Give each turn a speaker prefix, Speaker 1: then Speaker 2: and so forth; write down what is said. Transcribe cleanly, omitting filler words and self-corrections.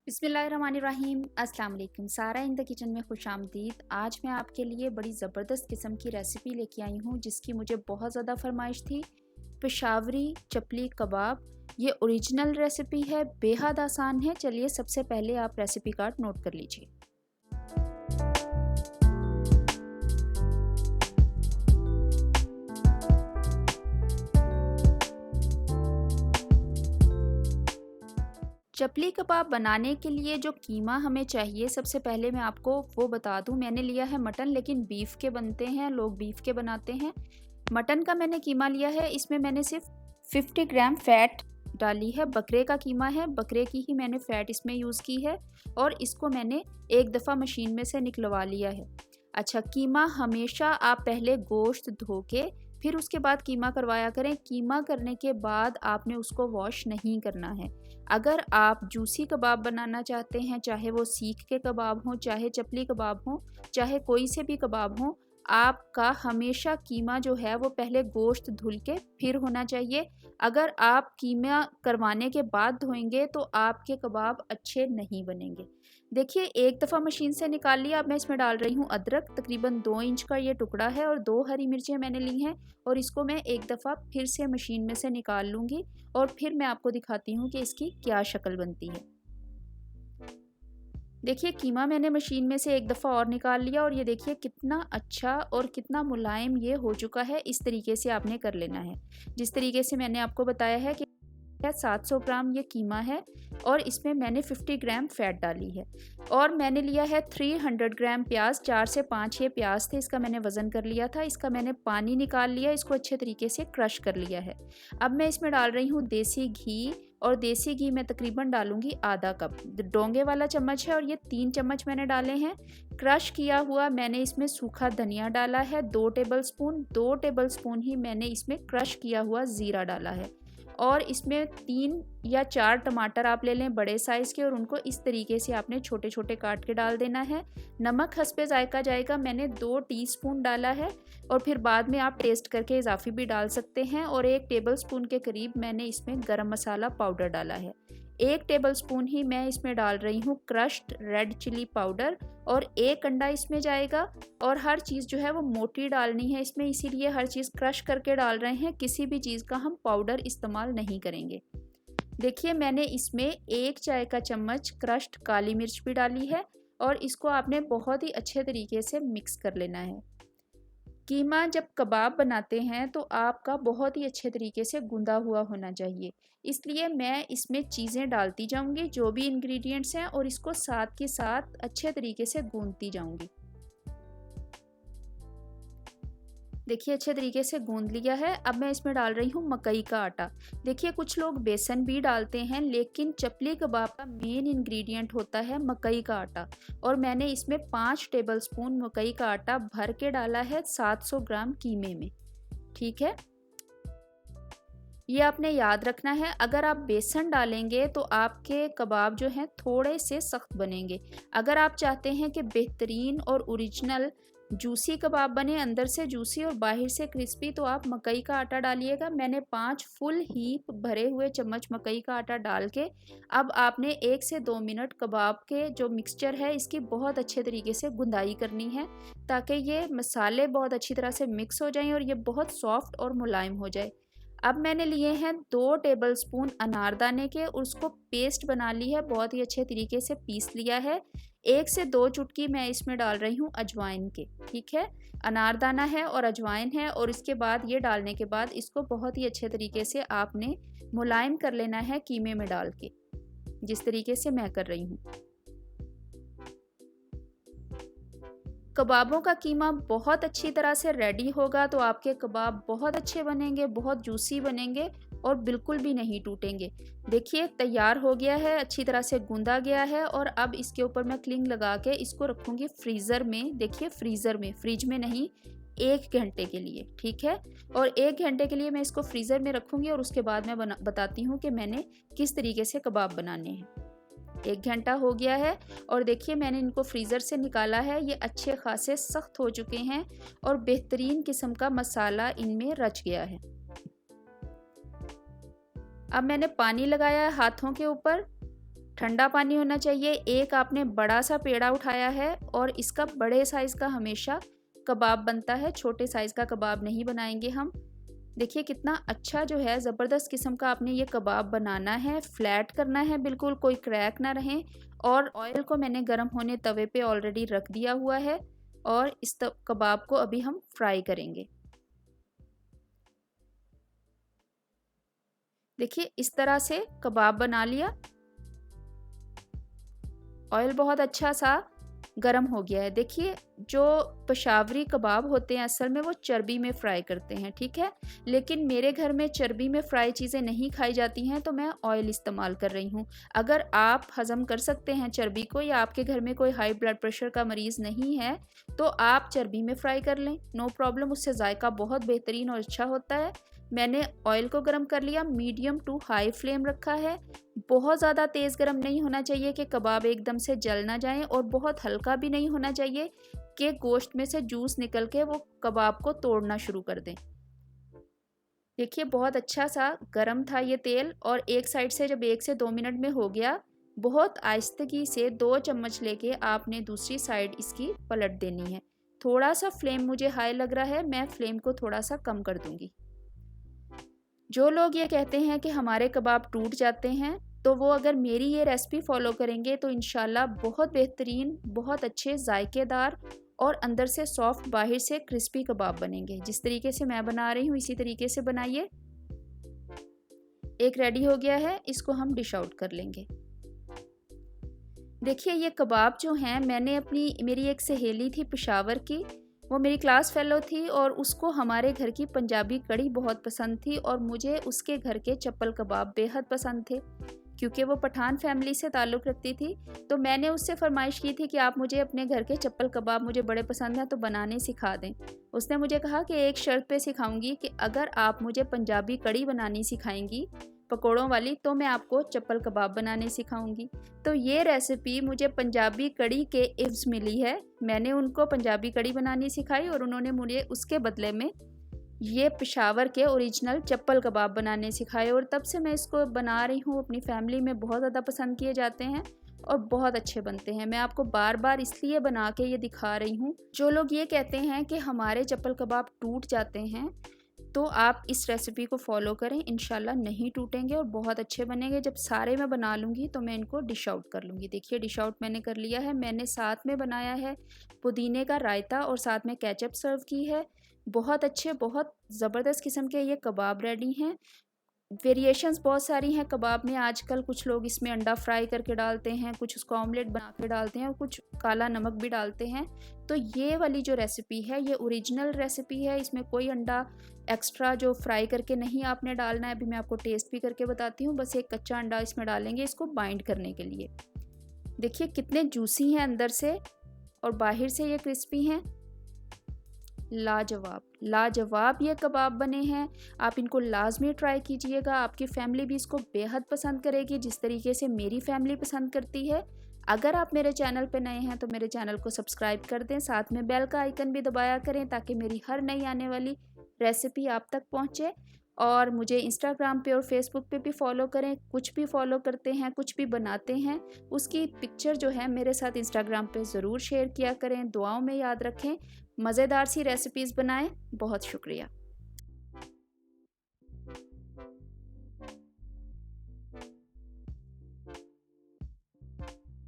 Speaker 1: बिस्मिल्लाहिर्रहमानिर्रहीम। अस्सलाम वालेकुम। सारा इन द किचन में खुश आमदीद। आज मैं आपके लिए बड़ी ज़बरदस्त किस्म की रेसिपी लेके आई हूँ जिसकी मुझे बहुत ज़्यादा फरमाइश थी। पेशावरी चपली कबाब। ये ओरिजिनल रेसिपी है, बेहद आसान है। चलिए सबसे पहले आप रेसिपी कार्ड नोट कर लीजिए। चपली कबाब बनाने के लिए जो कीमा हमें चाहिए, सबसे पहले मैं आपको वो बता दूं। मैंने लिया है मटन, लेकिन बीफ के बनते हैं, लोग बीफ के बनाते हैं। मटन का मैंने कीमा लिया है। इसमें मैंने सिर्फ 50 ग्राम फैट डाली है। बकरे का कीमा है, बकरे की ही मैंने फैट इसमें यूज़ की है और इसको मैंने एक दफ़ा मशीन में से निकलवा लिया है। अच्छा, कीमा हमेशा आप पहले गोश्त धो के फिर उसके बाद कीमा करवाया करें। कीमा करने के बाद आपने उसको वॉश नहीं करना है। अगर आप जूसी कबाब बनाना चाहते हैं, चाहे वो सीख के कबाब हो, चाहे चपली कबाब हो, चाहे कोई से भी कबाब हो, आपका हमेशा कीमा जो है वो पहले गोश्त धुल के फिर होना चाहिए। अगर आप कीमा करवाने के बाद धोएंगे तो आपके कबाब अच्छे नहीं बनेंगे। देखिए, एक दफ़ा मशीन से निकाल लिया। अब मैं इसमें डाल रही हूँ अदरक। तकरीबन 2 इंच का ये टुकड़ा है और 2 हरी मिर्चें मैंने ली हैं और इसको मैं एक दफ़ा फिर से मशीन में से निकाल लूँगी और फिर मैं आपको दिखाती हूँ कि इसकी क्या शक्ल बनती है। देखिए, कीमा मैंने मशीन में से एक दफ़ा और निकाल लिया और ये देखिए कितना अच्छा और कितना मुलायम ये हो चुका है। इस तरीके से आपने कर लेना है, जिस तरीके से मैंने आपको बताया है कि 700 ग्राम ये कीमा है और इसमें मैंने 50 ग्राम फैट डाली है। और मैंने लिया है 300 ग्राम प्याज। 4 से 5 ये प्याज थे, इसका मैंने वज़न कर लिया था। इसका मैंने पानी निकाल लिया, इसको अच्छे तरीके से क्रश कर लिया है। अब मैं इसमें डाल रही हूँ देसी घी और देसी घी मैं तकरीबन डालूंगी आधा कप। डोंगे वाला चम्मच है और ये 3 चम्मच मैंने डाले हैं। क्रश किया हुआ मैंने इसमें सूखा धनिया डाला है 2 टेबलस्पून। 2 टेबलस्पून ही मैंने इसमें क्रश किया हुआ ज़ीरा डाला है और इसमें 3 या 4 टमाटर आप ले लें बड़े साइज़ के और उनको इस तरीके से आपने छोटे छोटे काट के डाल देना है। नमक हस्बे जायका जाएगा, मैंने 2 टीस्पून डाला है और फिर बाद में आप टेस्ट करके इजाफी भी डाल सकते हैं। और 1 टेबलस्पून के करीब मैंने इसमें गरम मसाला पाउडर डाला है। 1 टेबलस्पून ही मैं इसमें डाल रही हूँ क्रश्ड रेड चिली पाउडर और 1 अंडा इसमें जाएगा। और हर चीज़ जो है वो मोटी डालनी है इसमें, इसीलिए हर चीज़ क्रश करके डाल रहे हैं। किसी भी चीज़ का हम पाउडर इस्तेमाल नहीं करेंगे। देखिए, मैंने इसमें 1 चाय का चम्मच क्रश्ड काली मिर्च भी डाली है और इसको आपने बहुत ही अच्छे तरीके से मिक्स कर लेना है। कीमा जब कबाब बनाते हैं तो आपका बहुत ही अच्छे तरीके से गुंदा हुआ होना चाहिए, इसलिए मैं इसमें चीज़ें डालती जाऊंगी जो भी इंग्रेडिएंट्स हैं और इसको साथ के साथ अच्छे तरीके से गूंदती जाऊंगी। देखिए, अच्छे तरीके से गूंद लिया है। अब मैं इसमें डाल रही हूँ मकई का आटा। देखिए, कुछ लोग बेसन भी डालते हैं, लेकिन चपली कबाब का मेन इंग्रेडिएंट होता है मकई का आटा और मैंने इसमें 5 टेबलस्पून मकई का आटा भर के डाला है 700 ग्राम कीमे में। ठीक है, ये आपने याद रखना है। अगर आप बेसन डालेंगे तो आपके कबाब जो हैं थोड़े से सख्त बनेंगे। अगर आप चाहते हैं कि बेहतरीन और ओरिजिनल जूसी कबाब बने, अंदर से जूसी और बाहर से क्रिस्पी, तो आप मकई का आटा डालिएगा। मैंने 5 फुल हीप भरे हुए चम्मच मकई का आटा डाल के अब आपने 1 से 2 मिनट कबाब के जो मिक्सचर है इसकी बहुत अच्छे तरीके से गुंदाई करनी है, ताकि ये मसाले बहुत अच्छी तरह से मिक्स हो जाएं और ये बहुत सॉफ्ट और मुलायम हो जाए। अब मैंने लिए हैं 2 टेबलस्पून अनारदाने के और उसको पेस्ट बना ली है, बहुत ही अच्छे तरीके से पीस लिया है। 1 से 2 चुटकी मैं इसमें डाल रही हूँ अजवाइन के। ठीक है, अनारदाना है और अजवाइन है और इसके बाद ये डालने के बाद इसको बहुत ही अच्छे तरीके से आपने मुलायम कर लेना है कीमे में डाल के, जिस तरीके से मैं कर रही हूँ। कबाबों का कीमा बहुत अच्छी तरह से रेडी होगा तो आपके कबाब बहुत अच्छे बनेंगे, बहुत जूसी बनेंगे और बिल्कुल भी नहीं टूटेंगे। देखिए, तैयार हो गया है, अच्छी तरह से गूंदा गया है और अब इसके ऊपर मैं क्लिंग लगा के इसको रखूँगी फ्रीज़र में। देखिए, फ्रीज़र में, फ्रिज में नहीं, 1 घंटे के लिए। ठीक है, और 1 घंटे के लिए मैं इसको फ्रीज़र में रखूँगी और उसके बाद मैं बताती हूँ कि मैंने किस तरीके से कबाब बनाने हैं। 1 घंटा हो गया है और देखिए, मैंने इनको फ्रीज़र से निकाला है। ये अच्छे खासे सख्त हो चुके हैं और बेहतरीन किस्म का मसाला इनमें रच गया है। अब मैंने पानी लगाया है हाथों के ऊपर ठंडा पानी होना चाहिए। एक आपने बड़ा सा पेड़ा उठाया है और इसका बड़े साइज़ का हमेशा कबाब बनता है, छोटे साइज़ का कबाब नहीं बनाएंगे हम। देखिए कितना अच्छा जो है ज़बरदस्त किस्म का आपने ये कबाब बनाना है, फ्लैट करना है, बिल्कुल कोई क्रैक ना रहे। और ऑयल को मैंने गर्म होने तवे पे ऑलरेडी रख दिया हुआ है और इस कबाब को अभी हम फ्राई करेंगे। देखिए इस तरह से कबाब बना लिया। ऑयल बहुत अच्छा सा गरम हो गया है। देखिए जो पेशावरी कबाब होते हैं असल में वो चर्बी में फ्राई करते हैं, ठीक है, लेकिन मेरे घर में चर्बी में फ्राई चीज़ें नहीं खाई जाती हैं तो मैं ऑयल इस्तेमाल कर रही हूँ। अगर आप हज़म कर सकते हैं चर्बी को या आपके घर में कोई हाई ब्लड प्रेशर का मरीज़ नहीं है तो आप चर्बी में फ्राई कर लें, नो प्रॉब्लम, उससे जायका बहुत बेहतरीन और अच्छा होता है। मैंने ऑयल को गर्म कर लिया, मीडियम टू हाई फ्लेम रखा है। बहुत ज़्यादा तेज़ गर्म नहीं होना चाहिए कि कबाब एकदम से जल ना जाएं और बहुत हल्का भी नहीं होना चाहिए कि गोश्त में से जूस निकल के वो कबाब को तोड़ना शुरू कर दें। देखिए बहुत अच्छा सा गर्म था ये तेल और एक साइड से जब 1 से 2 मिनट में हो गया, बहुत आहिस्तगी से 2 चम्मच लेके आपने दूसरी साइड इसकी पलट देनी है। थोड़ा सा फ्लेम मुझे हाई लग रहा है, मैं फ्लेम को थोड़ा सा कम कर दूंगी। जो लोग ये कहते हैं कि हमारे कबाब टूट जाते हैं तो वो अगर मेरी ये रेसिपी फॉलो करेंगे तो इंशाल्लाह बहुत बेहतरीन, बहुत अच्छे जायकेदार और अंदर से सॉफ्ट बाहर से क्रिस्पी कबाब बनेंगे। जिस तरीके से मैं बना रही हूँ इसी तरीके से बनाइए। एक रेडी हो गया है, इसको हम डिश आउट कर लेंगे। देखिए ये कबाब जो हैं मैंने मेरी एक सहेली थी पेशावर की, वो मेरी क्लास फेलो थी और उसको हमारे घर की पंजाबी कड़ी बहुत पसंद थी और मुझे उसके घर के चप्पल कबाब बेहद पसंद थे क्योंकि वो पठान फैमिली से ताल्लुक़ रखती थी। तो मैंने उससे फरमाइश की थी कि आप मुझे अपने घर के चप्पल कबाब मुझे बड़े पसंद हैं तो बनाने सिखा दें। उसने मुझे कहा कि एक शर्त पे सिखाऊंगी कि अगर आप मुझे पंजाबी कड़ी बनानी सिखाएंगी पकोड़ों वाली तो मैं आपको चप्पल कबाब बनाने सिखाऊंगी। तो ये रेसिपी मुझे पंजाबी कड़ी के इव्ज़ मिली है। मैंने उनको पंजाबी कड़ी बनानी सिखाई और उन्होंने मुझे उसके बदले में ये पेशावर के ओरिजिनल चप्पल कबाब बनाने सिखाए और तब से मैं इसको बना रही हूँ। अपनी फैमिली में बहुत ज़्यादा पसंद किए जाते हैं और बहुत अच्छे बनते हैं। मैं आपको बार बार इसलिए बना के ये दिखा रही हूँ। जो लोग ये कहते हैं कि हमारे चप्पल कबाब टूट जाते हैं तो आप इस रेसिपी को फॉलो करें, इंशाल्लाह नहीं टूटेंगे और बहुत अच्छे बनेंगे। जब सारे मैं बना लूँगी तो मैं इनको डिश आउट कर लूँगी। देखिए डिश आउट मैंने कर लिया है। मैंने साथ में बनाया है पुदीने का रायता और साथ में केचप सर्व की है। बहुत अच्छे, बहुत ज़बरदस्त किस्म के ये कबाब रेडी हैं। वेरिएशंस बहुत सारी हैं कबाब में आजकल। कुछ लोग इसमें अंडा फ्राई करके डालते हैं, कुछ उसको ऑमलेट बना के डालते हैं और कुछ काला नमक भी डालते हैं। तो ये वाली जो रेसिपी है ये ओरिजिनल रेसिपी है, इसमें कोई अंडा एक्स्ट्रा जो फ्राई करके नहीं आपने डालना है। अभी मैं आपको टेस्ट भी करके बताती हूँ। बस एक कच्चा अंडा इसमें डालेंगे इसको बाइंड करने के लिए। देखिए कितने जूसी हैं अंदर से और बाहर से ये क्रिस्पी हैं। लाजवाब लाजवाब ये कबाब बने हैं। आप इनको लाजमी ट्राई कीजिएगा, आपकी फैमिली भी इसको बेहद पसंद करेगी जिस तरीके से मेरी फैमिली पसंद करती है। अगर आप मेरे चैनल पे नए हैं तो मेरे चैनल को सब्सक्राइब कर दें, साथ में बेल का आइकन भी दबाया करें ताकि मेरी हर नई आने वाली रेसिपी आप तक पहुँचे। और मुझे इंस्टाग्राम पे और फेसबुक पे भी फॉलो करें। कुछ भी फॉलो करते हैं, कुछ भी बनाते हैं, उसकी पिक्चर जो है मेरे साथ इंस्टाग्राम पे ज़रूर शेयर किया करें। दुआओं में याद रखें, मज़ेदार सी रेसिपीज़ बनाएं। बहुत शुक्रिया।